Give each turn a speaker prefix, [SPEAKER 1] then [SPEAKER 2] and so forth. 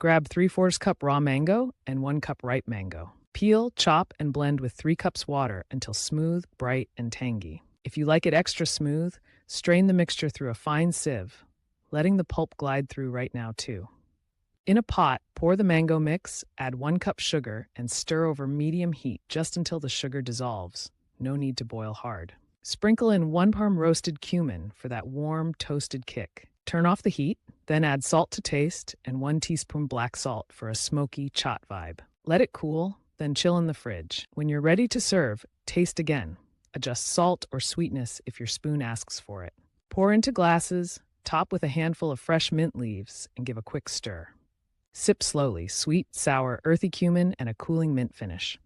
[SPEAKER 1] Grab 3/4 cup raw mango and 1 cup ripe mango. Peel, chop, and blend with 3 cups water until smooth, bright, and tangy. If you like it extra smooth, strain the mixture through a fine sieve, letting the pulp glide through right now too. In a pot, pour the mango mix, add 1 cup sugar, and stir over medium heat just until the sugar dissolves. No need to boil hard. Sprinkle in 1 palm roasted cumin for that warm, toasted kick. Turn off the heat, then add salt to taste and 1 teaspoon black salt for a smoky chaat vibe. Let it cool, then chill in the fridge. When you're ready to serve, taste again. Adjust salt or sweetness if your spoon asks for it. Pour into glasses, top with a handful of fresh mint leaves, and give a quick stir. Sip slowly, sweet, sour, earthy cumin, and a cooling mint finish.